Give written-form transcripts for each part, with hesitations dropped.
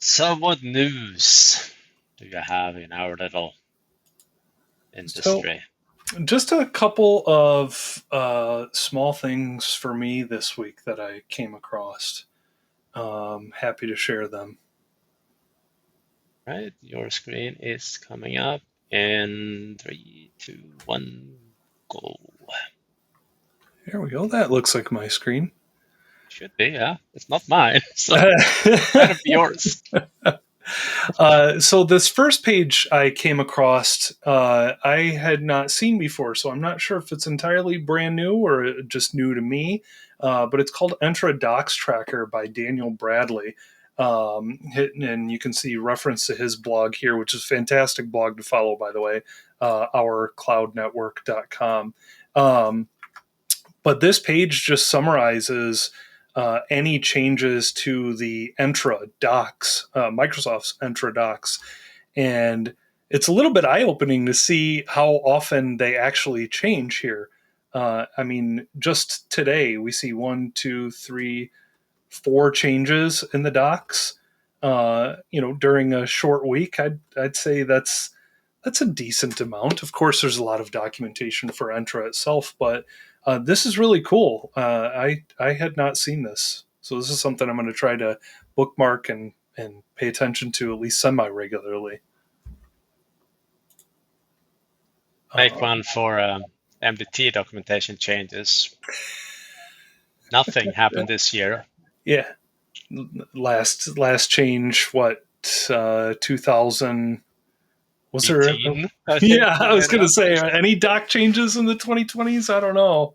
So what news do you have in our little So, industry? just a couple of small things for me this week that I came across. Happy to share them. Right, your screen is coming up in 3, 2, 1, go. Here we go. That looks like my screen. Should be, yeah. It's not mine, so better be yours. So this first page I came across, I had not seen before, so I'm not sure if it's entirely brand new or just new to me. But it's called EntraDocsTracker by Daniel Bradley. And you can see reference to his blog here, which is a fantastic blog to follow, by the way, ourcloudnetwork.com. Um, but this page just summarizes any changes to the Entra Docs, Microsoft's Entra Docs. And it's a little bit eye opening to see how often they actually change here. I mean, just today we see 1, 2, 3, 4 changes in the docs. During a short week, I'd say that's a decent amount. Of course, there's a lot of documentation for Entra itself, but this is really cool. I had not seen this, so this is something I'm going to try to bookmark and pay attention to at least semi regularly. Make one for MDT documentation changes. Nothing happened this year. Yeah, last change, what, 2000? Was there? 18, I think Yeah, we I was made going to one. say any doc changes in the 2020s. I don't know.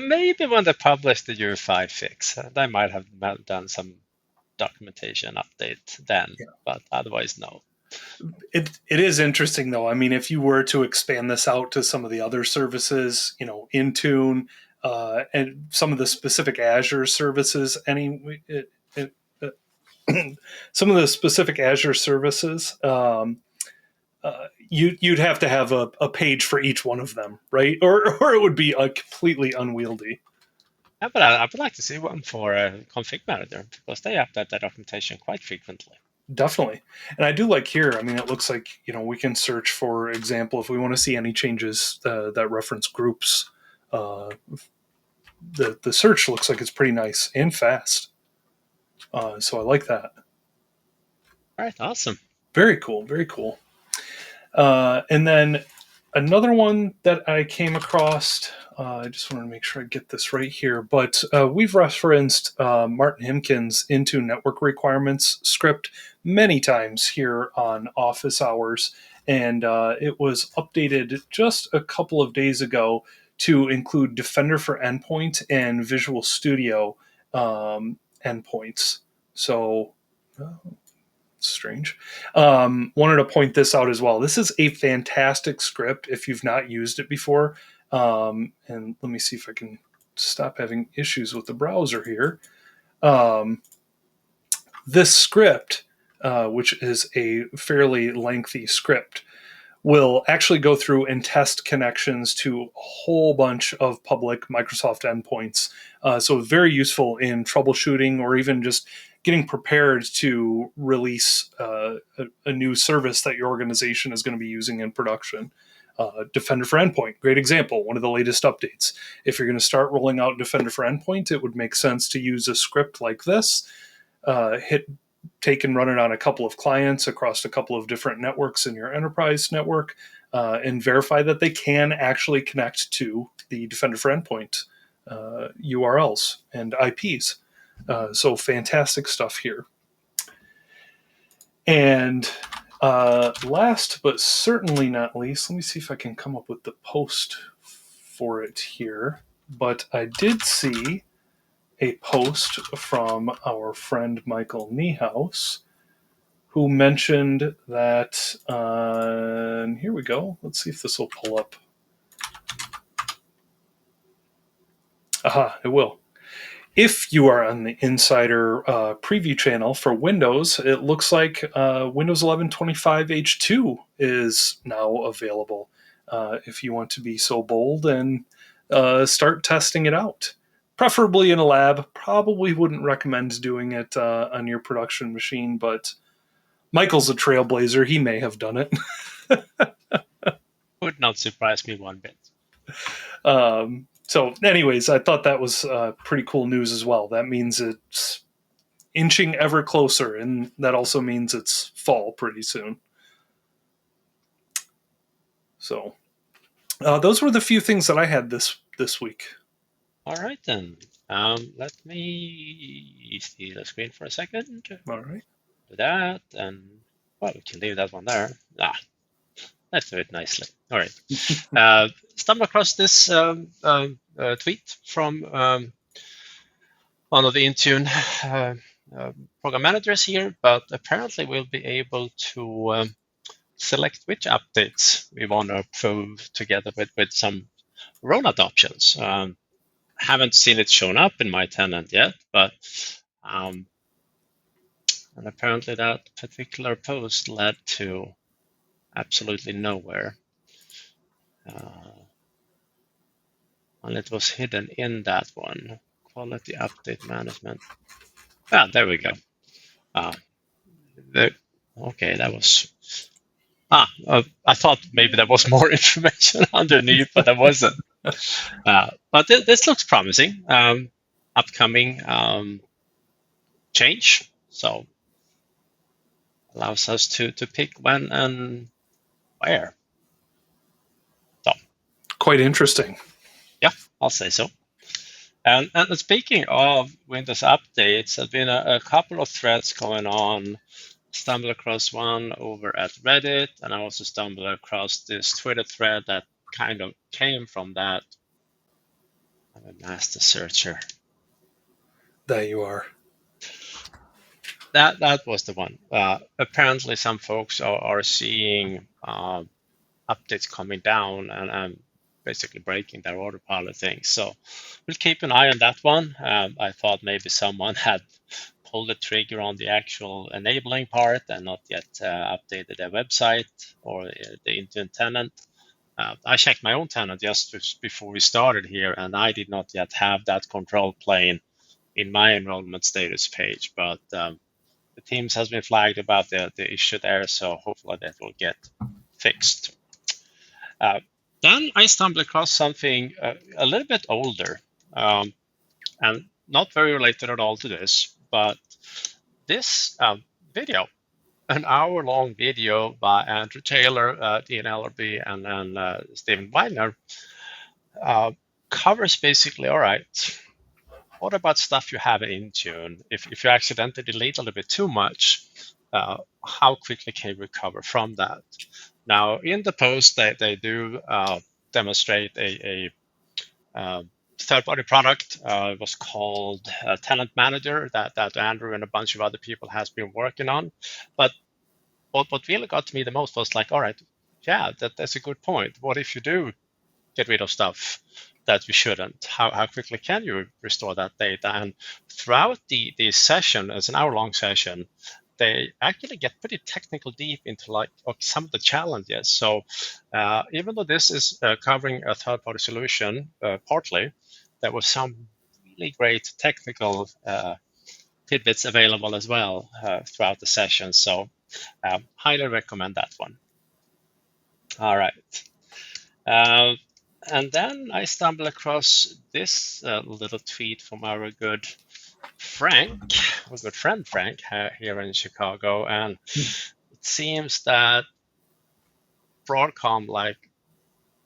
Maybe when they published the UI5 fix, they might have done some documentation update then, but otherwise, no. It is interesting though. I mean, if you were to expand this out to some of the other services, Intune, and some of the specific Azure services, some of the specific Azure services, you'd have to have a page for each one of them, right? Or it would be completely unwieldy. Yeah, but I would like to see one for Config Manager because they update that documentation quite frequently. Definitely. And I do like here, I mean, it looks like, we can search, for example, if we want to see any changes that reference groups. The search looks like it's pretty nice and fast. So I like that. All right, awesome. Very cool. Very cool. And then another one that I came across, I just want to make sure I get this right here, but we've referenced Martin Himkin's Intune Network Requirements script many times here on Office Hours, and it was updated just a couple of days ago to include Defender for Endpoint and Visual Studio endpoints. So, strange. Wanted to point this out as well. This is a fantastic script if you've not used it before. And let me see if I can stop having issues with the browser here. This script, which is a fairly lengthy script, will actually go through and test connections to a whole bunch of public Microsoft endpoints. So very useful in troubleshooting or even just getting prepared to release a new service that your organization is going to be using in production. Defender for Endpoint, great example, one of the latest updates. If you're going to start rolling out Defender for Endpoint, it would make sense to use a script like this. Take and run it on a couple of clients across a couple of different networks in your enterprise network, and verify that they can actually connect to the Defender for Endpoint URLs and IPs. So fantastic stuff here. And last but certainly not least, let me see if I can come up with the post for it here. But I did see a post from our friend Michael Niehaus, who mentioned that, and here we go. Let's see if this will pull up. Aha, it will. If you are on the Insider preview channel for Windows, it looks like Windows 11 25H2 is now available. If you want to be so bold and start testing it out. preferably in a lab. Probably wouldn't recommend doing it on your production machine, but Michael's a trailblazer. He may have done it. Would not surprise me one bit. So anyways, I thought that was pretty cool news as well. That means it's inching ever closer, and that also means it's fall pretty soon. So those were the few things that I had this week. All right, then. Let me see the screen for a second. All right. Do that, and well, we can leave that one there. Let's do it nicely. All right. Stumbled across this tweet from one of the Intune program managers here, but apparently we'll be able to select which updates we want to approve together with some rollout options. Haven't seen it shown up in my tenant yet, but and apparently that particular post led to absolutely nowhere. And it was hidden in that one. Quality update management. There we go. Okay, that was. I thought maybe there was more information underneath, but there wasn't. But this looks promising. Upcoming change, so allows us to pick when and where. So quite interesting. Yeah, I'll say so. And speaking of Windows updates, there's been a couple of threads going on. Stumbled across one over at Reddit, and I also stumbled across this Twitter thread that kind of came from that. I'm a master searcher. There you are. That was the one. Apparently, some folks are seeing updates coming down and basically breaking their autopilot things. So we'll keep an eye on that one. I thought maybe someone had pulled the trigger on the actual enabling part and not yet updated their website or the Intune tenant. I checked my own tenant just before we started here, and I did not yet have that control plane in my enrollment status page, but the Teams has been flagged about the issue there, so hopefully that will get fixed. Then I stumbled across something a little bit older, and not very related at all to this, but this video, an hour-long video by Andrew Taylor, Dean Ellerby, and then Stephen Weidner, covers basically, all right, what about stuff you have in Intune? If you accidentally delete a little bit too much, how quickly can you recover from that? Now, in the post, they do demonstrate a third-party product. It was called Tenant Manager that Andrew and a bunch of other people has been working on. But what really got to me the most was like, all right, yeah, that's a good point. What if you do get rid of stuff that you shouldn't? How quickly can you restore that data? And throughout the session, as an hour-long session, they actually get pretty technical deep into like some of the challenges. So even though this is covering a third-party solution partly, there was some really great technical tidbits available as well throughout the session. So highly recommend that one. All right. And then I stumbled across this little tweet from our good friend Frank here in Chicago, and it seems that Broadcom, like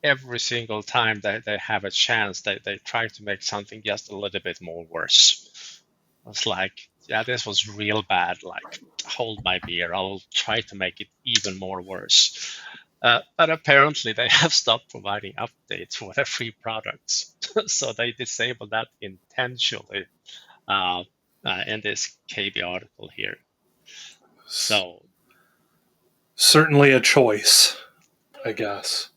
every single time they have a chance, they try to make something just a little bit more worse. It's like, yeah, this was real bad. Like, hold my beer. I'll try to make it even more worse. But apparently they have stopped providing updates for their free products. So they disabled that intentionally in this KB article here. So certainly a choice, I guess.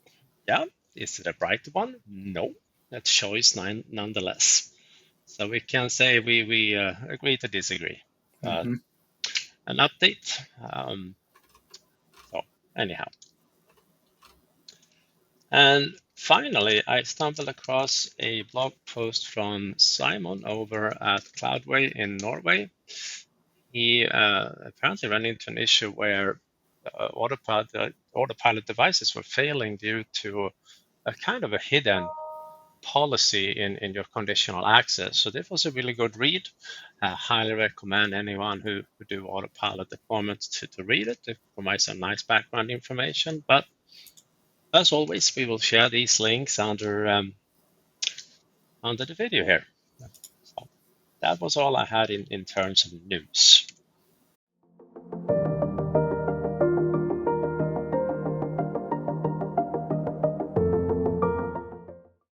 Yeah, is it a bright one? No, a choice nonetheless. So we can say we agree to disagree. An update. So anyhow. And finally, I stumbled across a blog post from Simon over at Cloudway in Norway. He apparently ran into an issue where autopilot devices were failing due to a kind of a hidden policy in your conditional access. So this was a really good read. I highly recommend anyone who do autopilot deployments to read it. It provides some nice background information. But as always, we will share these links under the video here. So that was all I had in terms of news.